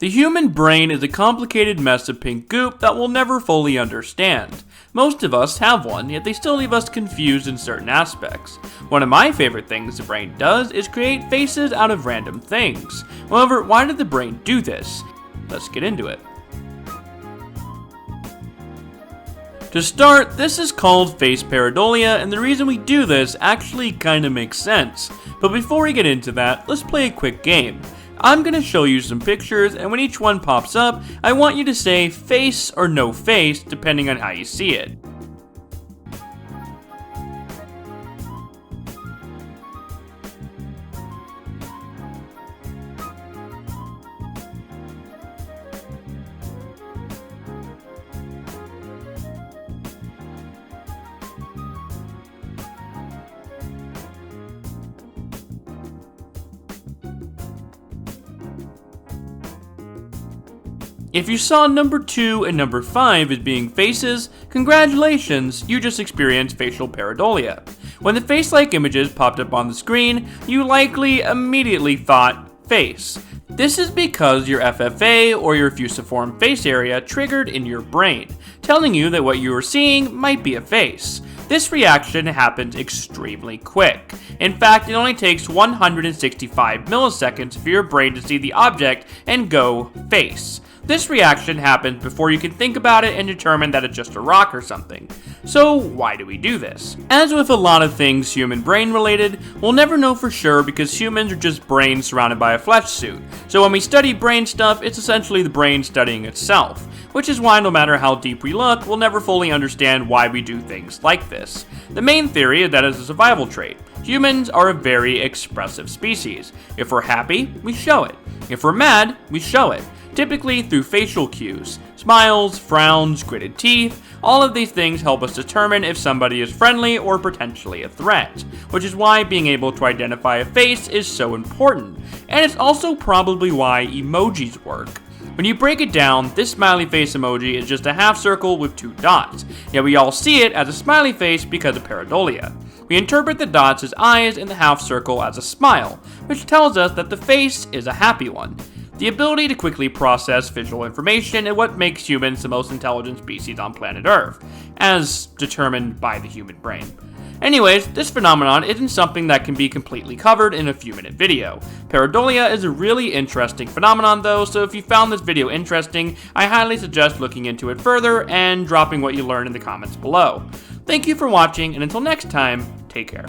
The human brain is a complicated mess of pink goop that we'll never fully understand. Most of us have one, yet they still leave us confused in certain aspects. One of my favorite things the brain does is create faces out of random things. However, why did the brain do this? Let's get into it. To start, this is called face pareidolia, and the reason we do this actually kinda makes sense. But before we get into that, let's play a quick game. I'm going to show you some pictures, and when each one pops up, I want you to say face or no face, depending on how you see it. If you saw number 2 and number 5 as being faces, congratulations, you just experienced facial pareidolia. When the face-like images popped up on the screen, you likely immediately thought face. This is because your FFA, or your fusiform face area, triggered in your brain, telling you that what you were seeing might be a face. This reaction happens extremely quick. In fact, it only takes 165 milliseconds for your brain to see the object and go face. This reaction happens before you can think about it and determine that it's just a rock or something. So why do we do this? As with a lot of things human brain related, we'll never know for sure because humans are just brains surrounded by a flesh suit. So when we study brain stuff, it's essentially the brain studying itself. Which is why no matter how deep we look, we'll never fully understand why we do things like this. The main theory is that it's a survival trait. Humans are a very expressive species. If we're happy, we show it. If we're mad, we show it. Typically through facial cues. Smiles, frowns, gritted teeth, all of these things help us determine if somebody is friendly or potentially a threat, which is why being able to identify a face is so important, and it's also probably why emojis work. When you break it down, this smiley face emoji is just a half circle with 2 dots, yet we all see it as a smiley face because of pareidolia. We interpret the dots as eyes and the half circle as a smile, which tells us that the face is a happy one. The ability to quickly process visual information is what makes humans the most intelligent species on planet Earth, as determined by the human brain. Anyways, this phenomenon isn't something that can be completely covered in a few-minute video. Pareidolia is a really interesting phenomenon though, so if you found this video interesting, I highly suggest looking into it further and dropping what you learned in the comments below. Thank you for watching, and until next time, take care.